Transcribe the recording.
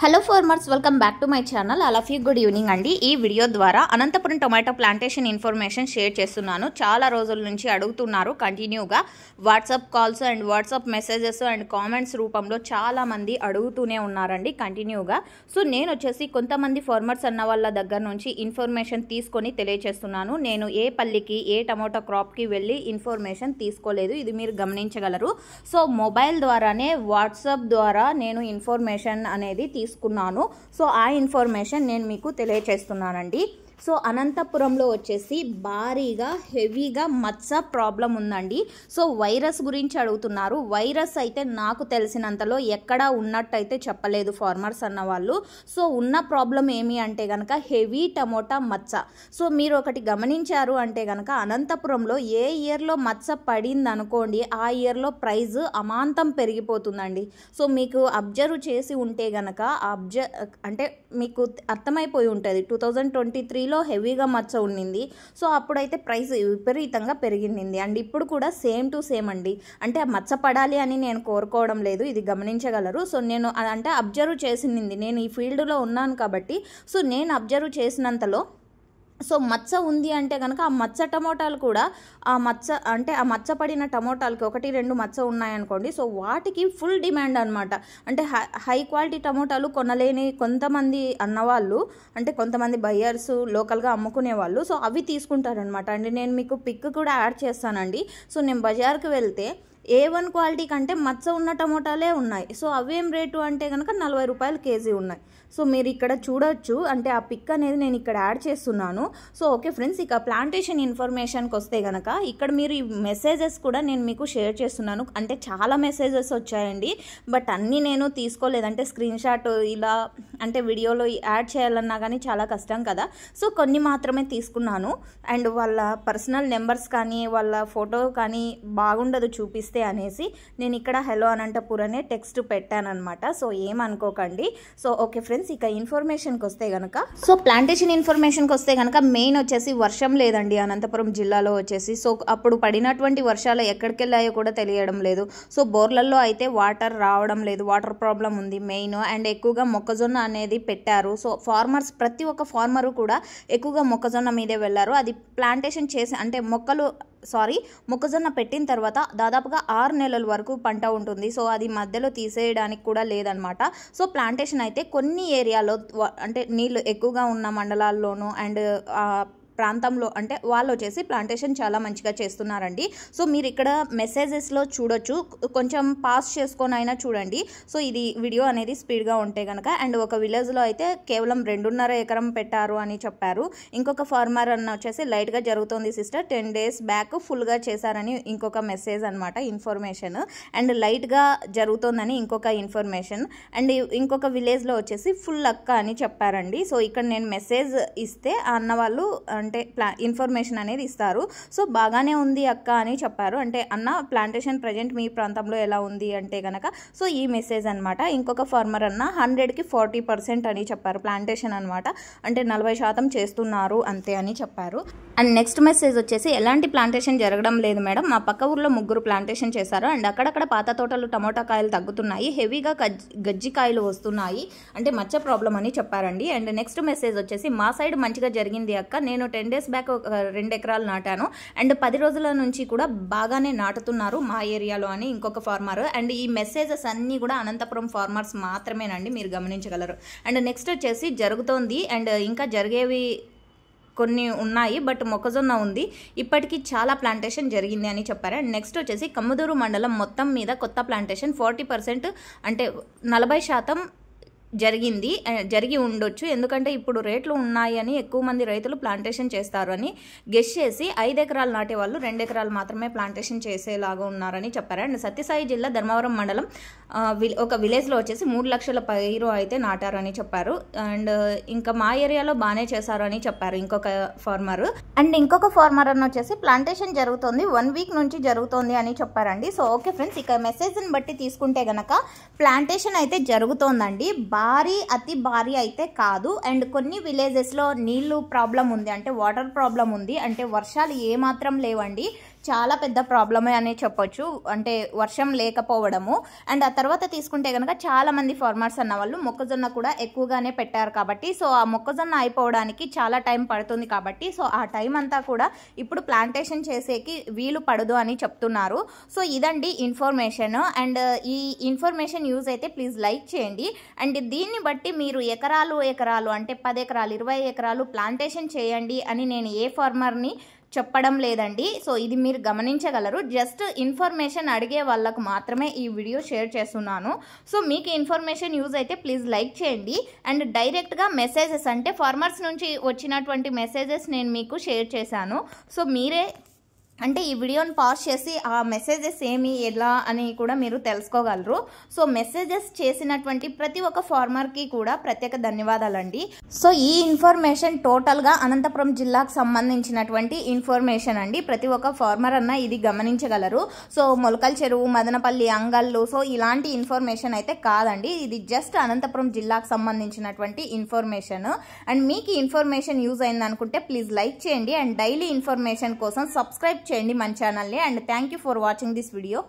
Hello farmers, welcome back to my channel. All of you good evening అండి. ఈ video ద్వారా Anantapuram tomato plantation information share చేస్తున్నాను. చాలా రోజుల నుంచి అడుగుతున్నారు కంటిన్యూగా WhatsApp calls and WhatsApp messages and comments రూపంలో చాలామంది అడుగుతూనే ఉన్నారండి కంటిన్యూగా. సో నేను వచ్చేసి కొంతమంది ఫార్మర్స్ అన్న వాళ్ళ దగ్గర నుంచి ఇన్ఫర్మేషన్ తీసుకొని తెలియచేస్తున్నాను. నేను ఏ పల్లికి ఏ టమాటో క్రాప్కి వెళ్ళి ఇన్ఫర్మేషన్ తీసుకోలేదు, ఇది మీరు గమనించగలరు. సో మొబైల్ ద్వారానే వాట్సాప్ ద్వారా నేను ఇన్ఫర్మేషన్ అనేది తీసుకున్నాను. సో ఆ ఇన్ఫర్మేషన్ నేను మీకు తెలియచేస్తున్నానండి. సో అనంతపురంలో వచ్చేసి భారీగా హెవీగా మచ్చ ప్రాబ్లం ఉందండి. సో వైరస్ గురించి అడుగుతున్నారు. వైరస్ అయితే నాకు తెలిసినంతలో ఎక్కడా ఉన్నట్టయితే చెప్పలేదు ఫార్మర్స్ అన్న వాళ్ళు. సో ఉన్న ప్రాబ్లం ఏమి అంటే కనుక హెవీ టమోటా మచ్చ. సో మీరు ఒకటి గమనించారు అంటే కనుక అనంతపురంలో ఏ ఇయర్లో మచ్చ పడింది అనుకోండి, ఆ ఇయర్లో ప్రైజ్ అమాంతం పెరిగిపోతుందండి. సో మీకు అబ్జర్వ్ చేసి ఉంటే కనుక అంటే మీకు అర్థమైపోయి ఉంటుంది. 2023 హెవీగా మచ్చ ఉండింది. సో అప్పుడైతే ప్రైస్ విపరీతంగా పెరిగింది. అండ్ ఇప్పుడు కూడా సేమ్ టు సేమ్ అండి. అంటే మచ్చ పడాలి అని నేను కోరుకోవడం లేదు, ఇది గమనించగలరు. సో నేను అంటే అబ్జర్వ్ చేసింది, నేను ఈ ఫీల్డ్లో ఉన్నాను కాబట్టి సో నేను అబ్జర్వ్ చేసినంతలో సో మచ్చ ఉంది అంటే కనుక ఆ మచ్చ టమోటాలు కూడా ఆ మచ్చ పడిన టమోటాలకి 1-2 మచ్చ ఉన్నాయనుకోండి, సో వాటికి ఫుల్ డిమాండ్ అనమాట. అంటే హై క్వాలిటీ టమోటాలు కొనలేని కొంతమంది అన్నవాళ్ళు, అంటే కొంతమంది బయ్యర్స్ లోకల్గా అమ్ముకునే వాళ్ళు, సో అవి తీసుకుంటారనమాట. అండి నేను మీకు పిక్ కూడా యాడ్ చేస్తానండి. సో నేను బజార్కి వెళ్తే A1 క్వాలిటీ కంటే మచ్చ ఉన్న టమోటాలే ఉన్నాయి. సో అవేం రేటు అంటే కనుక 40 రూపాయలు కేజీ ఉన్నాయి. సో మీరు ఇక్కడ చూడొచ్చు, అంటే ఆ పిక్ అనేది నేను ఇక్కడ యాడ్ చేస్తున్నాను. సో ఓకే ఫ్రెండ్స్, ఇక ప్లాంటేషన్ ఇన్ఫర్మేషన్కి వస్తే కనుక ఇక్కడ మీరు ఈ మెసేజెస్ కూడా నేను మీకు షేర్ చేస్తున్నాను. అంటే చాలా మెసేజెస్ వచ్చాయండి, బట్ అన్నీ నేను తీసుకోలేదంటే స్క్రీన్ షాట్ ఇలా అంటే వీడియోలో యాడ్ చేయాలన్నా కానీ చాలా కష్టం కదా. సో కొన్ని మాత్రమే తీసుకున్నాను. అండ్ వాళ్ళ పర్సనల్ నెంబర్స్ కానీ వాళ్ళ ఫోటో కానీ బాగుండదు చూపిస్తే అనేసి నేను ఇక్కడ హలో అనంతపూర్ అనే టెక్స్ట్ పెట్టానమాట. సో ఏమనుకోకండి. సో ఓకే ఫ్రెండ్స్, ఇక ఇన్ఫర్మేషన్కి వస్తే కనుక సో ప్లాంటేషన్ ఇన్ఫర్మేషన్కి వస్తే కనుక మెయిన్ వచ్చేసి వర్షం లేదండి అనంతపురం జిల్లాలో వచ్చేసి. సో అప్పుడు పడినటువంటి వర్షాలు ఎక్కడికి వెళ్ళాయో కూడా తెలియడం లేదు. సో బోర్లలో అయితే వాటర్ రావడం లేదు, వాటర్ ప్రాబ్లం ఉంది మెయిన్. అండ్ ఎక్కువగా మొక్కజొన్న అనేది పెట్టారు. సో ఫార్మర్స్ ప్రతి ఒక్క ఫార్మరు కూడా ఎక్కువగా మొక్కజొన్న మీదే వెళ్ళారు. అది ప్లాంటేషన్ చేసి అంటే మొక్కజొన్న పెట్టిన తర్వాత దాదాపుగా 6 నెలల వరకు పంట ఉంటుంది. సో అది మధ్యలో తీసేయడానికి కూడా లేదనమాట. సో ప్లాంటేషన్ అయితే కొన్ని ఏరియాలో అంటే నీళ్ళు ఎక్కువగా ఉన్న మండలాల్లోనూ అండ్ ప్రాంతంలో అంటే వాళ్ళు వచ్చేసి ప్లాంటేషన్ చాలా మంచిగా చేస్తున్నారండి. సో మీరు ఇక్కడ మెసేజెస్లో చూడొచ్చు, కొంచెం పాస్ చేసుకొని అయినా చూడండి. సో ఇది వీడియో అనేది స్పీడ్గా ఉంటే కనుక. అండ్ ఒక విలేజ్లో అయితే కేవలం 2.5 ఎకరం పెట్టారు అని చెప్పారు. ఇంకొక ఫార్మర్ అన్న వచ్చేసి లైట్గా జరుగుతుంది సిస్టర్, 10 డేస్ బ్యాక్ ఫుల్గా చేశారని ఇంకొక మెసేజ్ అనమాట ఇన్ఫర్మేషన్. అండ్ లైట్గా జరుగుతుందని ఇంకొక ఇన్ఫర్మేషన్. అండ్ ఇంకొక విలేజ్లో వచ్చేసి ఫుల్ అక్క అని చెప్పారండి. సో ఇక్కడ నేను మెసేజ్ ఇస్తే అన్న వాళ్ళు అంటే ఇన్ఫర్మేషన్ అనేది ఇస్తారు. సో బాగానే ఉంది అక్క అని చెప్పారు. అంటే అన్న ప్లాంటేషన్ ప్రజెంట్ మీ ప్రాంతంలో ఎలా ఉంది అంటే కనుక సో ఈ మెసేజ్ అనమాట. ఇంకొక ఫార్మర్ అన్న 100కి 40% అని చెప్పారు ప్లాంటేషన్ అనమాట. అంటే 40% చేస్తున్నారు అంతే అని చెప్పారు. అండ్ నెక్స్ట్ మెసేజ్ వచ్చేసి ఎలాంటి ప్లాంటేషన్ జరగడం లేదు మేడం, మా పక్క ఊర్లో 3 ప్లాంటేషన్ చేశారు. అండ్ అక్కడక్కడ పాత తోటలు టమోటా కాయలు తగ్గుతున్నాయి, హెవీగా గజ్జికాయలు వస్తున్నాయి, అంటే మచ్చ ప్రాబ్లం అని చెప్పారండి. అండ్ నెక్స్ట్ మెసేజ్ వచ్చేసి మా సైడ్ మంచిగా జరిగింది అక్క, నేను 10 డేస్ బ్యాక్ 2 ఎకరాలు నాటాను అండ్ 10 రోజుల నుంచి కూడా బాగానే నాటుతున్నారు మా ఏరియాలో అని ఇంకొక ఫార్మర్. అండ్ ఈ మెసేజెస్ అన్నీ కూడా అనంతపురం ఫార్మర్స్ మాత్రమేనండి, మీరు గమనించగలరు. అండ్ నెక్స్ట్ వచ్చేసి జరుగుతోంది అండ్ ఇంకా జరిగేవి కొన్ని ఉన్నాయి, బట్ మొక్కజొన్న ఉంది, ఇప్పటికీ చాలా ప్లాంటేషన్ జరిగింది అని చెప్పారు. అండ్ నెక్స్ట్ వచ్చేసి కమ్మదూరు మండలం మొత్తం మీద కొత్త ప్లాంటేషన్ 40% అంటే 40% జరిగి ఉండొచ్చు. ఎందుకంటే ఇప్పుడు రేట్లు ఉన్నాయి అని ఎక్కువ మంది రైతులు ప్లాంటేషన్ చేస్తారు అని గెస్ చేసి 5 ఎకరాలు నాటే వాళ్ళు 2 ఎకరాలు మాత్రమే ప్లాంటేషన్ చేసేలాగా ఉన్నారని చెప్పారు. అండ్ సత్యసాయి జిల్లా ధర్మవరం మండలం ఒక విలేజ్లో వచ్చేసి 3 లక్షల పైరు అయితే నాటారని చెప్పారు. అండ్ ఇంకా మా ఏరియాలో బాగానే చేశారు అని చెప్పారు ఇంకొక ఫార్మర్. అండ్ ఇంకొక ఫార్మర్ అని వచ్చేసి ప్లాంటేషన్ జరుగుతుంది 1 వీక్ నుంచి జరుగుతుంది అని చెప్పారండి. సో ఓకే ఫ్రెండ్స్, ఇక మెసేజ్ని బట్టి తీసుకుంటే గనక ప్లాంటేషన్ అయితే జరుగుతోందండి, అతి భారీ అయితే కాదు. అండ్ కొన్ని విలేజెస్లో నీళ్లు ప్రాబ్లం ఉంది, అంటే వాటర్ ప్రాబ్లం ఉంది, అంటే వర్షాలు ఏమాత్రం లేవండి. చాలా పెద్ద ప్రాబ్లమే అనే చెప్పొచ్చు. అంటే వర్షం లేకపోవడము. అండ్ ఆ తర్వాత తీసుకుంటే కనుక చాలా మంది ఫార్మర్స్ అన్న వాళ్ళు మొక్కజొన్న కూడా ఎక్కువగానే పెట్టారు కాబట్టి సో ఆ మొక్కజొన్న అయిపోవడానికి చాలా టైం పడుతుంది కాబట్టి సో ఆ టైం అంతా కూడా ఇప్పుడు ప్లాంటేషన్ చేసేకి వీలు పడదు అని చెప్తున్నారు. సో ఇదండి ఇన్ఫర్మేషన్. అండ్ ఈ ఇన్ఫర్మేషన్ యూజ్ అయితే ప్లీజ్ లైక్ చేయండి. అండ్ దీన్ని బట్టి మీరు ఎకరాలు అంటే 10 ఎకరాలు 20 ఎకరాలు ప్లాంటేషన్ చేయండి అని నేను ఏ ఫార్మర్ని చెప్పడం లేదండి. సో ఇది మీరు గమనించగలరు. జస్ట్ ఇన్ఫర్మేషన్ అడిగే వాళ్ళకు మాత్రమే ఈ వీడియో షేర్ చేస్తున్నాను. సో మీకు ఇన్ఫర్మేషన్ యూజ్ అయితే ప్లీజ్ లైక్ చేయండి. అండ్ డైరెక్ట్గా మెసేజెస్ అంటే ఫార్మర్స్ నుంచి వచ్చినటువంటి మెసేజెస్ నేను మీకు షేర్ చేశాను. సో మీరే అంటే ఈ వీడియోని పాజ్ చేసి ఆ మెసేజెస్ ఏమి ఎలా అని కూడా మీరు తెలుసుకోగలరు. సో మెసేజెస్ చేసినటువంటి ప్రతి ఒక్క ఫార్మర్కి కూడా ప్రత్యేక ధన్యవాదాలండి. సో ఈ ఇన్ఫర్మేషన్ టోటల్గా అనంతపురం జిల్లాకు సంబంధించినటువంటి ఇన్ఫర్మేషన్ అండి. ప్రతి ఒక్క ఫార్మర్ అన్న ఇది గమనించగలరు. సో మొలకల చెరువు, మదనపల్లి, అంగళ్ళు సో ఇలాంటి ఇన్ఫర్మేషన్ అయితే కాదండి. ఇది జస్ట్ అనంతపురం జిల్లాకు సంబంధించినటువంటి ఇన్ఫర్మేషన్. అండ్ మీకు ఇన్ఫర్మేషన్ యూజ్ అయింది అనుకుంటే ప్లీజ్ లైక్ చేయండి. అండ్ డైలీ ఇన్ఫర్మేషన్ కోసం సబ్స్క్రైబ్ చేయండి మన ఛానల్ని. And thank you for watching this video.